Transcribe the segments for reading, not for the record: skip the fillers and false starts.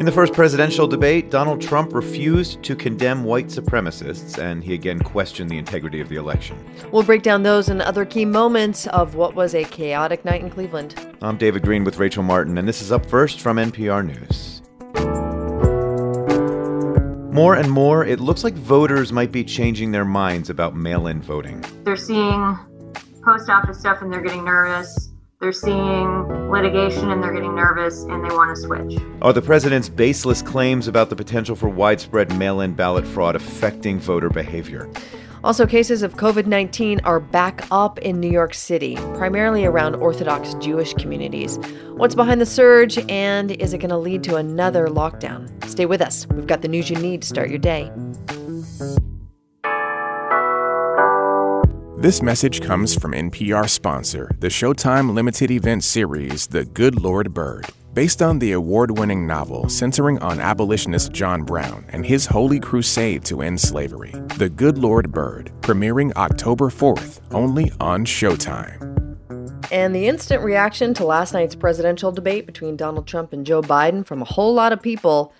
In the first presidential debate, Donald Trump refused to condemn white supremacists, and he again questioned the integrity of the election. We'll break down those and other key moments of what was a chaotic night in Cleveland. I'm David Green with Rachel Martin, and this is Up First from NPR News. More and more, it looks like voters might be changing their minds about mail-in voting. They're seeing post office stuff and they're getting nervous. They're seeing litigation and they're getting nervous and they want to switch. Are the president's baseless claims about the potential for widespread mail-in ballot fraud affecting voter behavior? Also, cases of COVID-19 are back up in New York City, primarily around Orthodox Jewish communities. What's behind the surge, and is it going to lead to another lockdown? Stay with us. We've got the news you need to start your day. This message comes from NPR sponsor, the Showtime limited event series, The Good Lord Bird. Based on the award-winning novel centering on abolitionist John Brown and his holy crusade to end slavery, The Good Lord Bird, premiering October 4th, only on Showtime. And the instant reaction to last night's presidential debate between Donald Trump and Joe Biden from a whole lot of people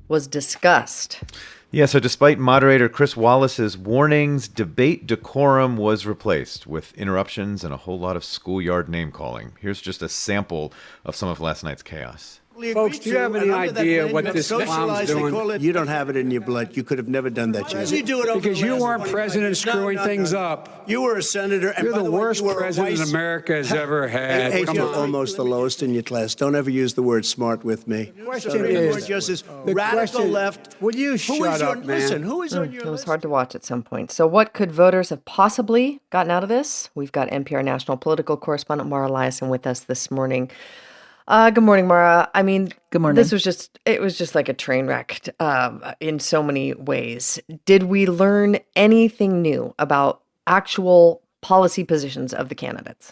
was disgust. Yeah, so despite moderator Chris Wallace's warnings, debate decorum was replaced with interruptions and a whole lot of schoolyard name-calling. Here's just a sample of some of last night's chaos. Folks, do you have any idea what this clown's doing? You don't have it in your blood. You could have never done that, Jay. You do it because you weren't president screwing things up. You were a senator. And You're the worst way, president America has ever had. Hey, you're almost the lowest in your class. Don't ever use the word smart with me. The question is, Justice, radical left. Will you shut up, man? Listen, who is on your It was list? hard to watch at some point. So what could voters have possibly gotten out of this? We've got NPR national political correspondent Mara Liasson with us this morning. Good morning, Mara. I mean, good morning. It was just like a train wreck in so many ways. Did we learn anything new about actual policy positions of the candidates?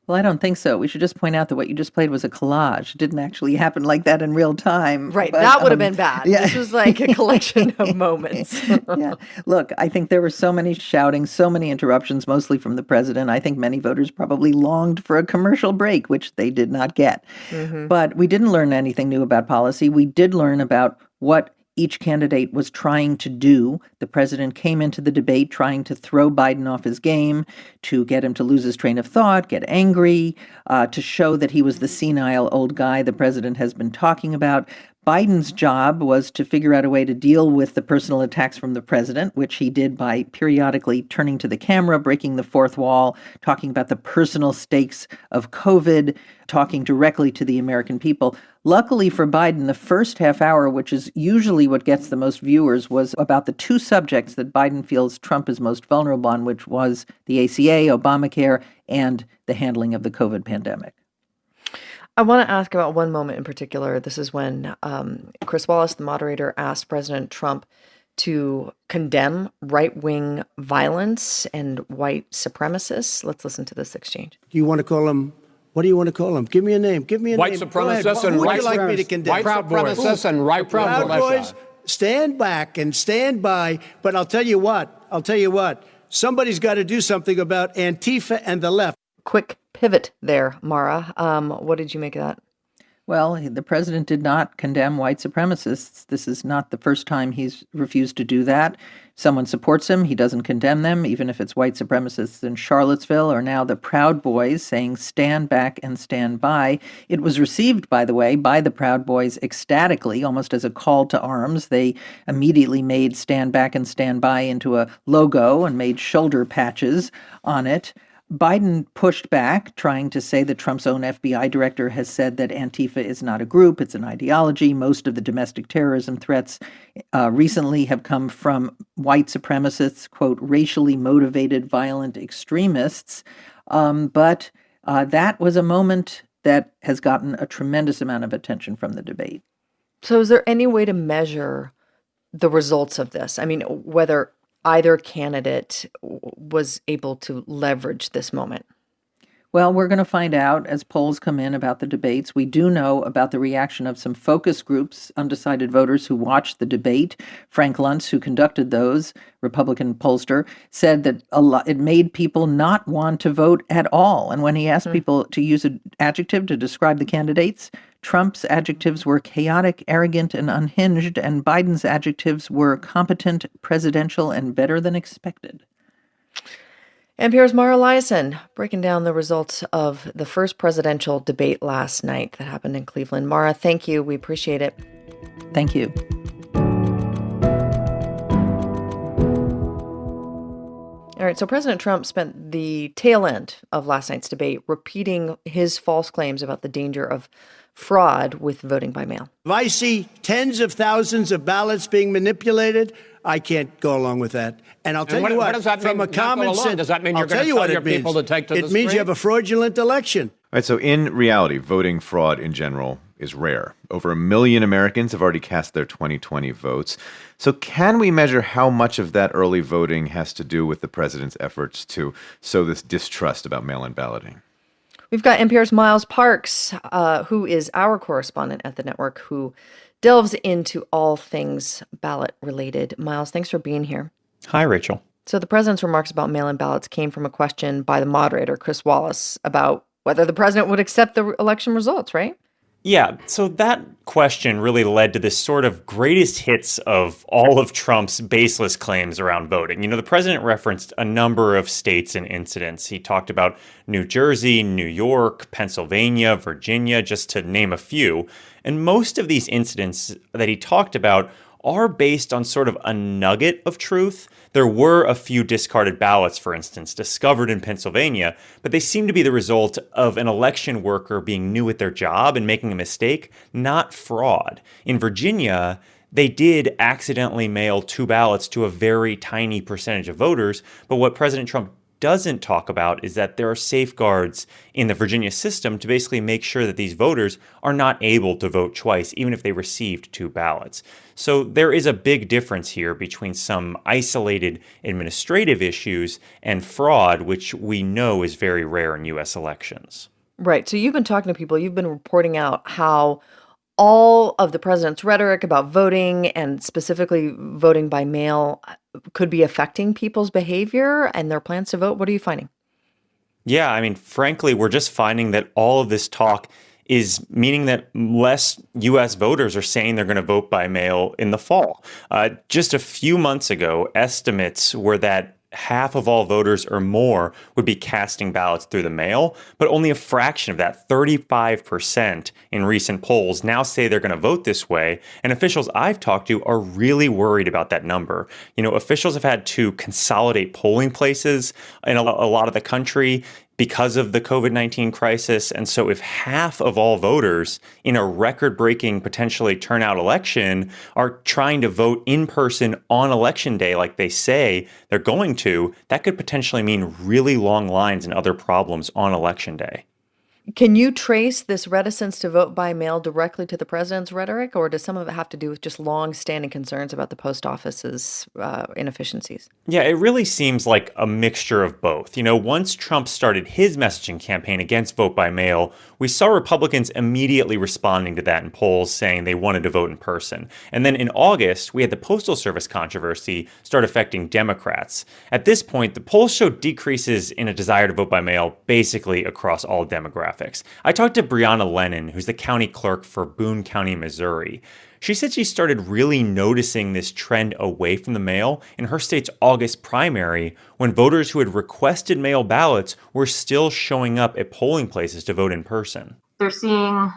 Well, I don't think so. We should just point out that what you just played was a collage. It didn't actually happen like that in real time. Right. But, that would have been bad. Yeah. This was like a collection of moments. Yeah. Look, I think there were so many shoutings, so many interruptions, mostly from the president. I think many voters probably longed for a commercial break, which they did not get. Mm-hmm. But we didn't learn anything new about policy. We did learn about what each candidate was trying to do. The president came into the debate trying to throw Biden off his game, to get him to lose his train of thought, get angry, to show that he was the senile old guy the president has been talking about. Biden's job was to figure out a way to deal with the personal attacks from the president, which he did by periodically turning to the camera, breaking the fourth wall, talking about the personal stakes of COVID, talking directly to the American people. Luckily for Biden, the first half hour, which is usually what gets the most viewers, was about the two subjects that Biden feels Trump is most vulnerable on, which was the ACA, Obamacare, and the handling of the COVID pandemic. I want to ask about one moment in particular. This is when Chris Wallace, the moderator, asked President Trump to condemn right-wing violence and white supremacists. Let's listen to this exchange. Do you want to call him? What do you want to call him? Give me a name. Give me a white name. Supremacists and Who would right you like me to condemn? White supremacists and right Proud Boys. Stand back and stand by. But I'll tell you what. Somebody's got to do something about Antifa and the left. Quick pivot there, Mara. What did you make of that? Well, the president did not condemn white supremacists. This is not the first time he's refused to do that. Someone supports him, he doesn't condemn them, even if it's white supremacists in Charlottesville, or now the Proud Boys saying stand back and stand by. It was received, by the way, by the Proud Boys ecstatically, almost as a call to arms. They immediately made stand back and stand by into a logo and made shoulder patches on it. Biden pushed back, trying to say that Trump's own FBI director has said that Antifa is not a group, it's an ideology. Most of the domestic terrorism threats recently have come from white supremacists, quote, racially motivated violent extremists. But that was a moment that has gotten a tremendous amount of attention from the debate. So is there any way to measure the results of this? I mean, whether either candidate was able to leverage this moment? Well, we're going to find out as polls come in about the debates. We do know about the reaction of some focus groups, undecided voters who watched the debate. Frank Luntz, who conducted those, Republican pollster, said that it made people not want to vote at all. And when he asked people to use an adjective to describe the candidates, Trump's adjectives were chaotic, arrogant, and unhinged, and Biden's adjectives were competent, presidential, and better than expected. NPR's Mara Liasson breaking down the results of the first presidential debate last night that happened in Cleveland. Mara, thank you. We appreciate it. Thank you. All right, so President Trump spent the tail end of last night's debate repeating his false claims about the danger of fraud with voting by mail. If I see tens of thousands of ballots being manipulated, I can't go along with that. And I'll tell you what, does that from mean, a common sense, does that mean you're I'll tell going to you tell what your it means. people to take to the It means you have a fraudulent election. All right, so in reality, voting fraud in general is rare. Over 1 million Americans have already cast their 2020 votes. So can we measure how much of that early voting has to do with the president's efforts to sow this distrust about mail-in balloting? We've got NPR's Miles Parks, who is our correspondent at the network, who delves into all things ballot-related. Miles, thanks for being here. Hi, Rachel. So the president's remarks about mail-in ballots came from a question by the moderator, Chris Wallace, about whether the president would accept the election results, right? Yeah, so that question really led to this sort of greatest hits of all of Trump's baseless claims around voting. You know, the president referenced a number of states and incidents. He talked about New Jersey, New York, Pennsylvania, Virginia, just to name a few. And most of these incidents that he talked about are based on sort of a nugget of truth. There were a few discarded ballots, for instance, discovered in Pennsylvania, but they seem to be the result of an election worker being new at their job and making a mistake, not fraud. In Virginia, they did accidentally mail 2 ballots to a very tiny percentage of voters, but what President Trump doesn't talk about is that there are safeguards in the Virginia system to basically make sure that these voters are not able to vote twice, even if they received 2 ballots. So there is a big difference here between some isolated administrative issues and fraud, which we know is very rare in U.S. elections. Right. So you've been talking to people, you've been reporting out how all of the president's rhetoric about voting and specifically voting by mail could be affecting people's behavior and their plans to vote. What are you finding? Yeah, I mean, frankly, we're just finding that all of this talk is meaning that less U.S. voters are saying they're going to vote by mail in the fall. Just a few months ago, estimates were that half of all voters or more would be casting ballots through the mail, but only a fraction of that, 35% in recent polls, now say they're going to vote this way. And officials I've talked to are really worried about that number. You know, officials have had to consolidate polling places in a lot of the country because of the COVID-19 crisis. And so if half of all voters in a record-breaking, potentially turnout election are trying to vote in person on election day like they say they're going to, that could potentially mean really long lines and other problems on election day. Can you trace this reticence to vote by mail directly to the president's rhetoric, or does some of it have to do with just long-standing concerns about the post office's inefficiencies? Yeah, it really seems like a mixture of both. You know, once Trump started his messaging campaign against vote by mail, we saw Republicans immediately responding to that in polls saying they wanted to vote in person. And then in August, we had the Postal Service controversy start affecting Democrats. At this point, the polls showed decreases in a desire to vote by mail basically across all demographics. I talked to Brianna Lennon, who's the county clerk for Boone County, Missouri. She said she started really noticing this trend away from the mail in her state's August primary when voters who had requested mail ballots were still showing up at polling places to vote in person. They're seeing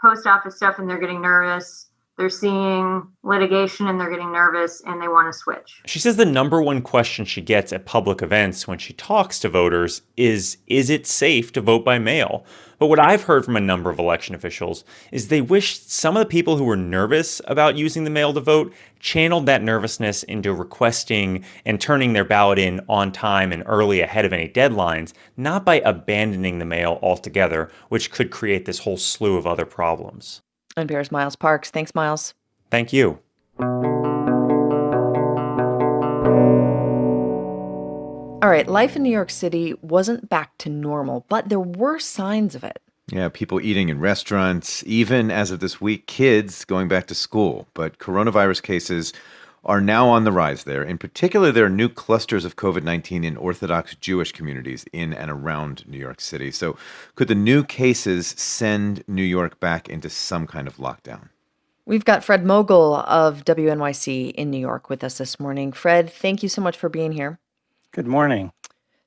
post office stuff and they're getting nervous. They're seeing litigation and they're getting nervous and they want to switch. She says the number one question she gets at public events when she talks to voters is it safe to vote by mail? But what I've heard from a number of election officials is they wish some of the people who were nervous about using the mail to vote channeled that nervousness into requesting and turning their ballot in on time and early ahead of any deadlines, not by abandoning the mail altogether, which could create this whole slew of other problems. NPR's Miles Parks. Thanks, Miles. Thank you. All right, life in New York City wasn't back to normal, but there were signs of it. Yeah, people eating in restaurants, even as of this week, kids going back to school. But coronavirus cases are now on the rise there. In particular, there are new clusters of COVID-19 in Orthodox Jewish communities in and around New York City. So could the new cases send New York back into some kind of lockdown? We've got Fred Mogul of WNYC in New York with us this morning. Fred, thank you so much for being here. Good morning.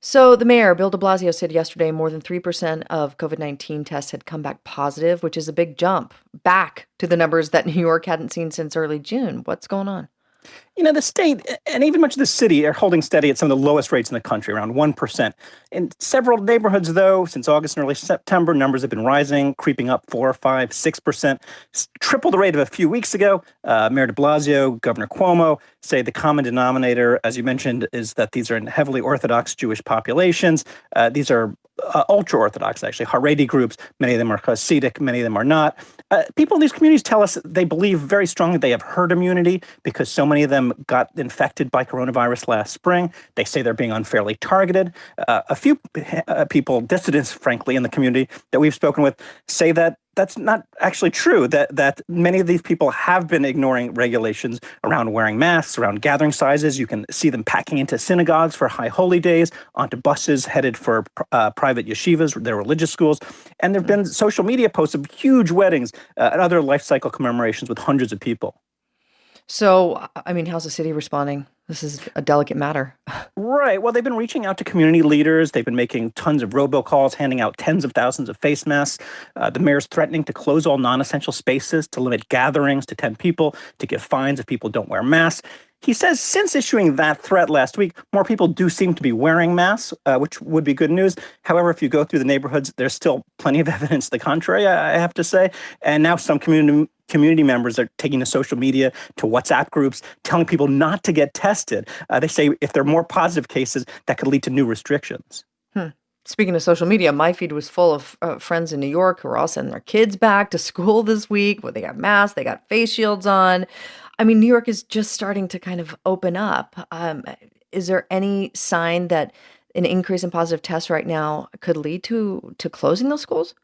So the mayor, Bill de Blasio, said yesterday more than 3% of COVID-19 tests had come back positive, which is a big jump back to the numbers that New York hadn't seen since early June. What's going on? You know, the state and even much of the city are holding steady at some of the lowest rates in the country, around 1%. In several neighborhoods, though, since August and early September, numbers have been rising, creeping up 4%, 5%, 6%, triple the rate of a few weeks ago. Mayor de Blasio, Governor Cuomo say the common denominator, as you mentioned, is that these are in heavily Orthodox Jewish populations. These are ultra-Orthodox, actually, Haredi groups. Many of them are Hasidic, many of them are not. People in these communities tell us they believe very strongly they have herd immunity because so many of them got infected by coronavirus last spring. They say they're being unfairly targeted. A few people, dissidents, frankly, in the community that we've spoken with say that that's not actually true, that many of these people have been ignoring regulations around wearing masks, around gathering sizes. You can see them packing into synagogues for high holy days, onto buses headed for private yeshivas, their religious schools. And there have been social media posts of huge weddings and other life cycle commemorations with hundreds of people. So, I mean, how's the city responding? This is a delicate matter. Right. Well, they've been reaching out to community leaders. They've been making tons of robocalls, handing out tens of thousands of face masks. The mayor's threatening to close all non-essential spaces, to limit gatherings to 10 people, to give fines if people don't wear masks. He says since issuing that threat last week, more people do seem to be wearing masks, which would be good news. However, if you go through the neighborhoods, there's still plenty of evidence to the contrary, I have to say. And now some community members are taking to social media, to WhatsApp groups, telling people not to get tested. They say if there are more positive cases, that could lead to new restrictions. Speaking of social media, my feed was full of friends in New York who are all sending their kids back to school this week, where they got masks, they got face shields on. I mean, New York is just starting to kind of open up. Is there any sign that an increase in positive tests right now could lead to closing those schools?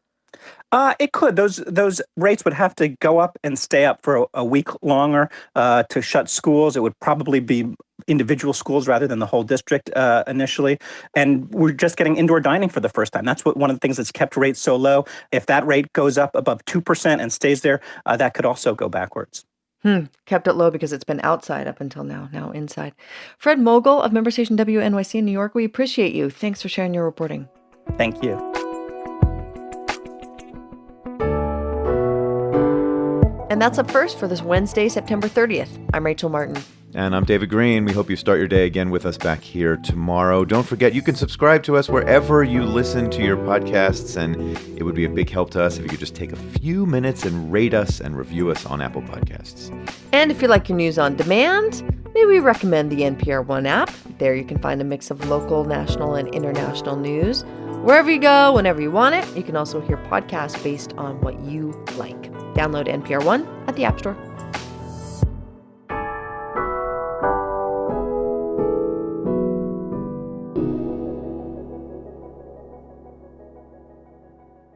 It could. Those rates would have to go up and stay up for a week longer to shut schools. It would probably be individual schools rather than the whole district initially. And we're just getting indoor dining for the first time. That's one of the things that's kept rates so low. If that rate goes up above 2% and stays there, that could also go backwards. Kept it low because it's been outside up until now inside. Fred Mogul of member station WNYC in New York, we appreciate you. Thanks for sharing your reporting. Thank you. And that's Up First for this Wednesday, September 30th. I'm Rachel Martin. And I'm David Green. We hope you start your day again with us back here tomorrow. Don't forget, you can subscribe to us wherever you listen to your podcasts, and it would be a big help to us if you could just take a few minutes and rate us and review us on Apple Podcasts. And if you like your news on demand, maybe we recommend the NPR One app. There you can find a mix of local, national, and international news. Wherever you go, whenever you want it, you can also hear podcasts based on what you like. Download NPR One at the App Store.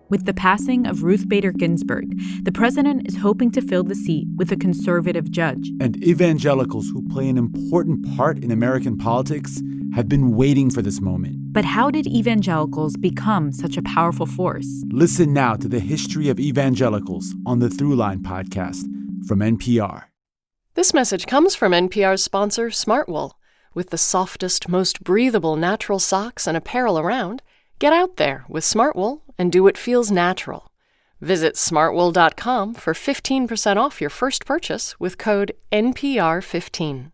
With the passing of Ruth Bader Ginsburg, the president is hoping to fill the seat with a conservative judge. And evangelicals who play an important part in American politics have been waiting for this moment. But how did evangelicals become such a powerful force? Listen now to the history of evangelicals on the Throughline podcast from NPR. This message comes from NPR's sponsor, Smartwool. With the softest, most breathable natural socks and apparel around, get out there with Smartwool and do what feels natural. Visit smartwool.com for 15% off your first purchase with code NPR15.